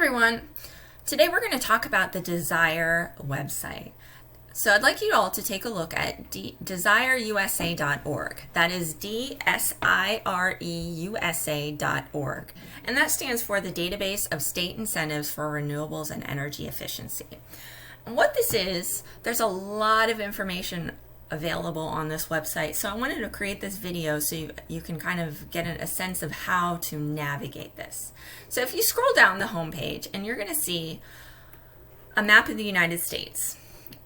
everyone. Today we're going to talk about the Desire website. So I'd like you all to take a look at desireusa.org. That is DSIREUSA.org. And that stands for the Database of State Incentives for Renewables and Energy Efficiency. And what this is, there's a lot of information available on this website. So I wanted to create this video so you can kind of get a sense of how to navigate this. So if you scroll down the home page, and you're going to see a map of the United States.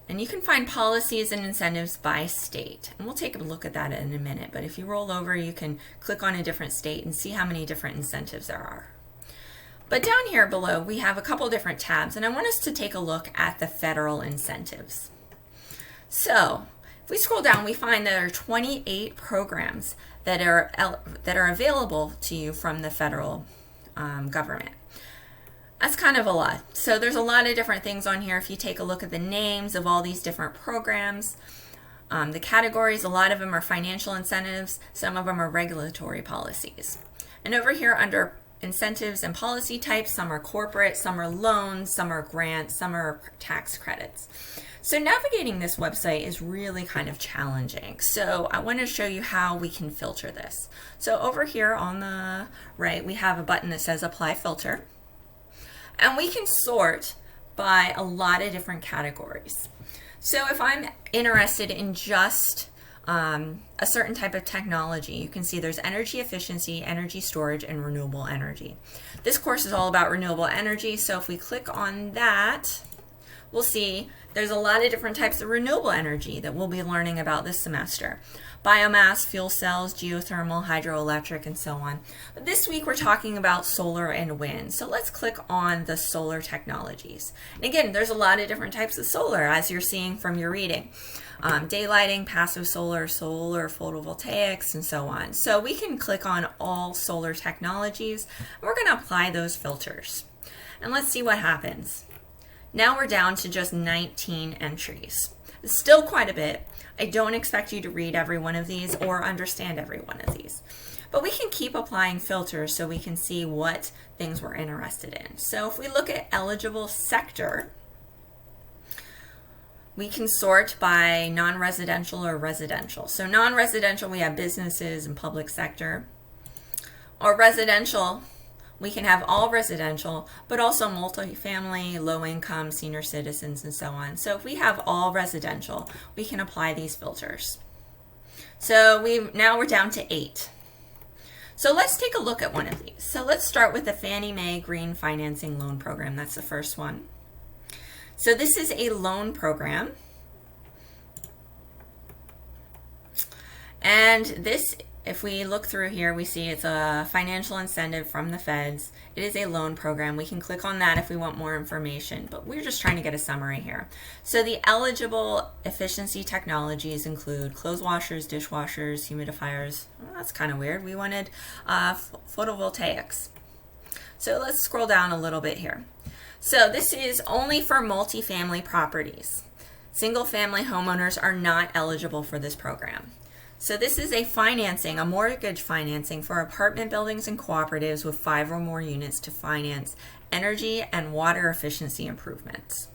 And you can find policies and incentives by state. And we'll take a look at that in a minute. But if you roll over, you can click on a different state and see how many different incentives there are. But down here below, we have a couple different tabs. And I want us to take a look at the federal incentives. So if we scroll down, we find there are 28 programs that are available to you from the federal government. That's kind of a lot. So there's a lot of different things on here. If you take a look at the names of all these different programs, the categories, a lot of them are financial incentives, some of them are regulatory policies. And over here under incentives and policy types, some are corporate, some are loans, some are grants, some are tax credits. So navigating this website is really kind of challenging. So I want to show you how we can filter this. So over here on the right, we have a button that says Apply Filter. And we can sort by a lot of different categories. So if I'm interested in just a certain type of technology, you can see there's energy efficiency, energy storage, and renewable energy. This course is all about renewable energy, so if we click on that, we'll see there's a lot of different types of renewable energy that we'll be learning about this semester. Biomass, fuel cells, geothermal, hydroelectric, and so on. But this week we're talking about solar and wind. So let's click on the solar technologies. And again, there's a lot of different types of solar, as you're seeing from your reading. Daylighting, passive solar, solar photovoltaics, and so on. So we can click on all solar technologies. And we're going to apply those filters. And let's see what happens. Now we're down to just 19 entries. It's still quite a bit. I don't expect you to read every one of these or understand every one of these. But we can keep applying filters so we can see what things we're interested in. So if we look at eligible sector, we can sort by non-residential or residential. So non-residential, we have businesses and public sector. Or residential, we can have all residential, but also multifamily, low income, senior citizens, and so on. So if we have all residential, we can apply these filters. So now we're down to 8. So let's take a look at one of these. So let's start with the Fannie Mae Green Financing Loan Program. That's the first one. So this is a loan program. And this, if we look through here, we see it's a financial incentive from the feds. It is a loan program. We can click on that if we want more information, but we're just trying to get a summary here. So the eligible efficiency technologies include clothes washers, dishwashers, humidifiers. Well, that's kind of weird. We wanted photovoltaics. So let's scroll down a little bit here. So this is only for multifamily properties. Single-family homeowners are not eligible for this program. So this is a financing, a mortgage financing for apartment buildings and cooperatives with 5 or more units to finance energy and water efficiency improvements.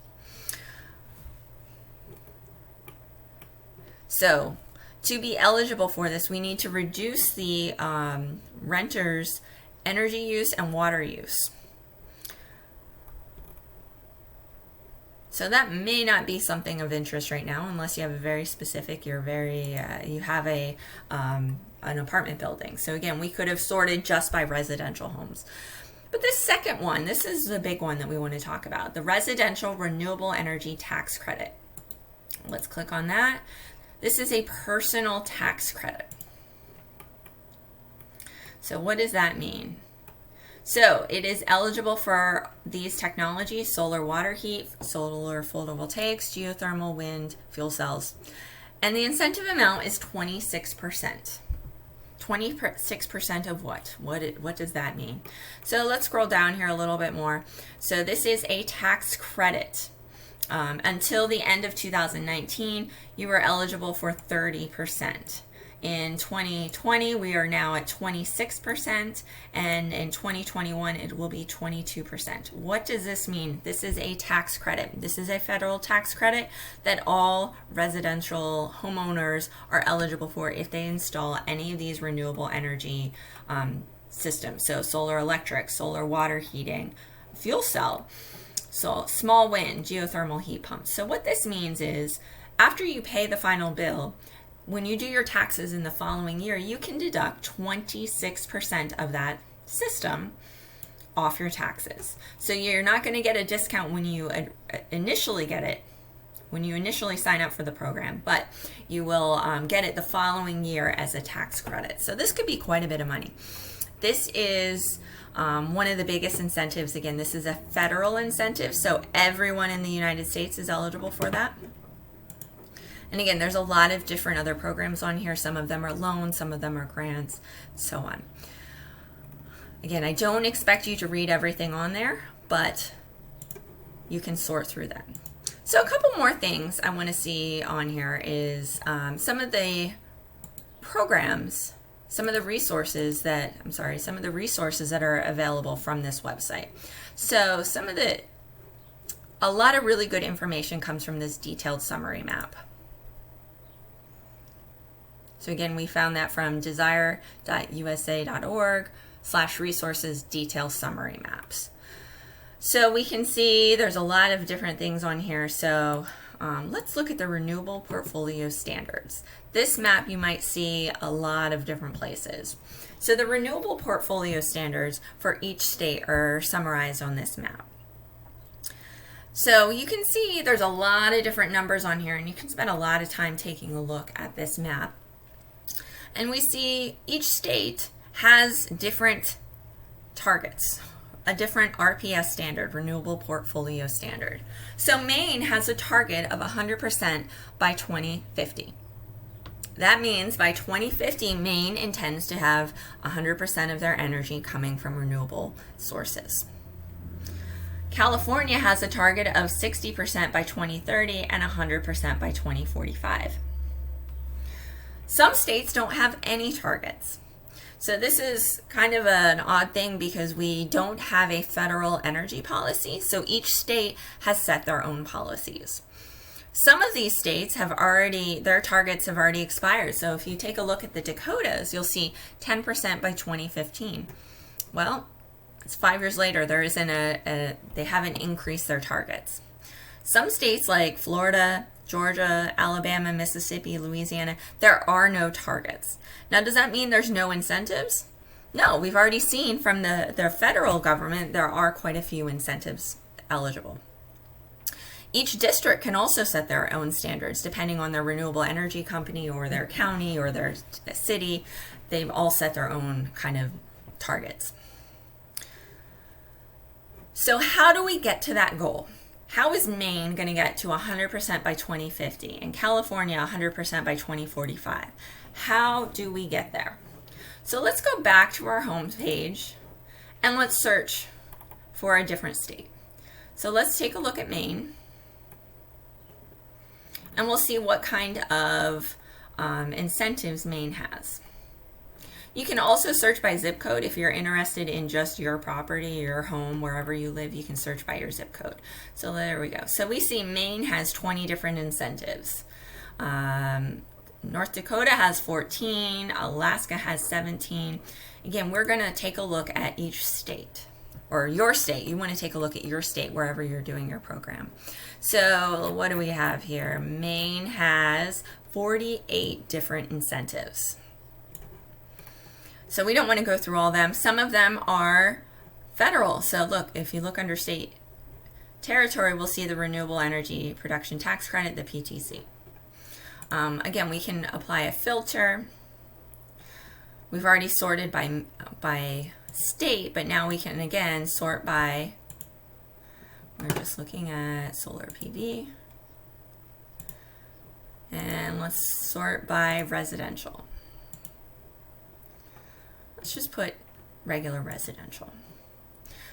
So to be eligible for this, we need to reduce the renters' energy use and water use. So that may not be something of interest right now, unless you have a very specific, you have an apartment building. So again, we could have sorted just by residential homes. But this second one, this is the big one that we want to talk about, the Residential Renewable Energy Tax Credit. Let's click on that. This is a personal tax credit. So what does that mean? So it is eligible for these technologies: solar water heat, solar photovoltaics, geothermal, wind, fuel cells. And the incentive amount is 26%. 26% of what? What does that mean? So let's scroll down here a little bit more. So this is a tax credit. Until the end of 2019, you were eligible for 30%. In 2020, we are now at 26%, and in 2021, it will be 22%. What does this mean? This is a tax credit. This is a federal tax credit that all residential homeowners are eligible for if they install any of these renewable energy systems. So solar electric, solar water heating, fuel cell, so small wind, geothermal heat pumps. So what this means is after you pay the final bill, when you do your taxes in the following year, you can deduct 26% of that system off your taxes. So you're not going to get a discount when you initially get it, when you initially sign up for the program, but you will get it the following year as a tax credit. So this could be quite a bit of money. This is one of the biggest incentives. Again, this is a federal incentive, so everyone in the United States is eligible for that. And again, there's a lot of different other programs on here. Some of them are loans, some of them are grants, so on. Again, I don't expect you to read everything on there, but you can sort through them. So a couple more things I want to see on here is some of the programs, some of the resources that are available from this website. So a lot of really good information comes from this detailed summary map. So again, we found that from desire.usa.org/resources detail summary maps. So we can see there's a lot of different things on here. So let's look at the renewable portfolio standards. This map you might see a lot of different places. So the renewable portfolio standards for each state are summarized on this map. So you can see there's a lot of different numbers on here, and you can spend a lot of time taking a look at this map. And we see each state has different targets, a different RPS standard, renewable portfolio standard. So Maine has a target of 100% by 2050. That means by 2050, Maine intends to have 100% of their energy coming from renewable sources. California has a target of 60% by 2030 and 100% by 2045. Some states don't have any targets. So this is kind of an odd thing because we don't have a federal energy policy, so each state has set their own policies. Some of these states their targets have already expired. So if you take a look at the Dakotas, you'll see 10% by 2015. Well, it's 5 years later, they haven't increased their targets. Some states like Florida, Georgia, Alabama, Mississippi, Louisiana, there are no targets. Now, does that mean there's no incentives? No, we've already seen from the federal government there are quite a few incentives eligible. Each district can also set their own standards depending on their renewable energy company or their county or their city. They've all set their own kind of targets. So how do we get to that goal? How is Maine going to get to 100% by 2050 and California 100% by 2045? How do we get there? So let's go back to our home page and let's search for a different state. So let's take a look at Maine and we'll see what kind of incentives Maine has. You can also search by zip code if you're interested in just your property, your home, wherever you live, you can search by your zip code. So there we go. So we see Maine has 20 different incentives. North Dakota has 14, Alaska has 17. Again, we're going to take a look at each state, or your state. You want to take a look at your state wherever you're doing your program. So what do we have here? Maine has 48 different incentives. So we don't want to go through all of them. Some of them are federal. So look, if you look under state territory, we'll see the Renewable Energy Production Tax Credit, the PTC. Again, we can apply a filter. We've already sorted by state, but now we can again sort by, we're just looking at solar PV. And let's sort by residential. Let's just put regular residential.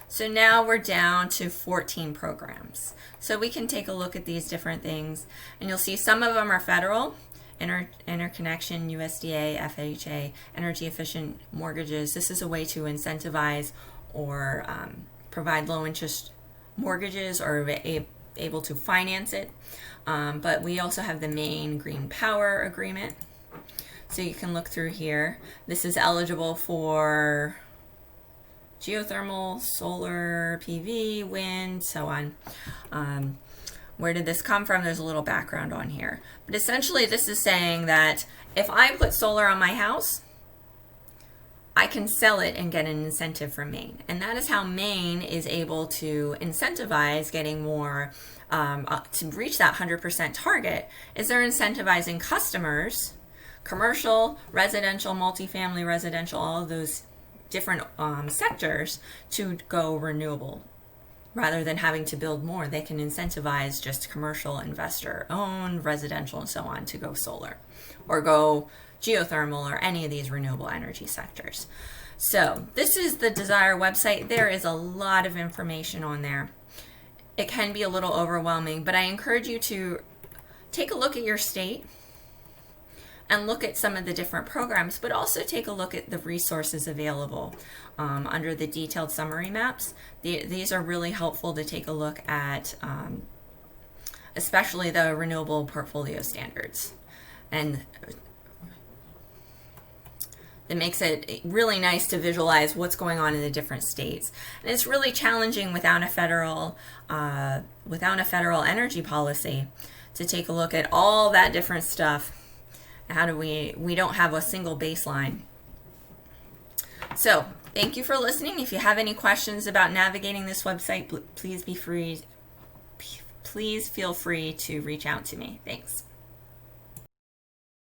So now we're down to 14 programs. So we can take a look at these different things and you'll see some of them are federal interconnection, USDA, FHA, energy efficient mortgages. This is a way to incentivize or provide low interest mortgages or able to finance it. But we also have the Maine Green Power Agreement. So you can look through here. This is eligible for geothermal, solar, PV, wind, so on. Where did this come from? There's a little background on here. But essentially this is saying that if I put solar on my house, I can sell it and get an incentive from Maine. And that is how Maine is able to incentivize getting more, to reach that 100% target, is they're incentivizing customers, commercial, residential, multifamily residential, all of those different sectors to go renewable. Rather than having to build more, they can incentivize just commercial, investor owned, residential, and so on to go solar or go geothermal or any of these renewable energy sectors. So this is the Desire website. There is a lot of information on there. It can be a little overwhelming, but I encourage you to take a look at your state and look at some of the different programs, but also take a look at the resources available under the detailed summary maps. These are really helpful to take a look at, especially the renewable portfolio standards. And it makes it really nice to visualize what's going on in the different states. And it's really challenging without a federal energy policy to take a look at all that different stuff. How do we don't have a single baseline. So thank you for listening. If you have any questions about navigating this website, please feel free to reach out to me. Thanks.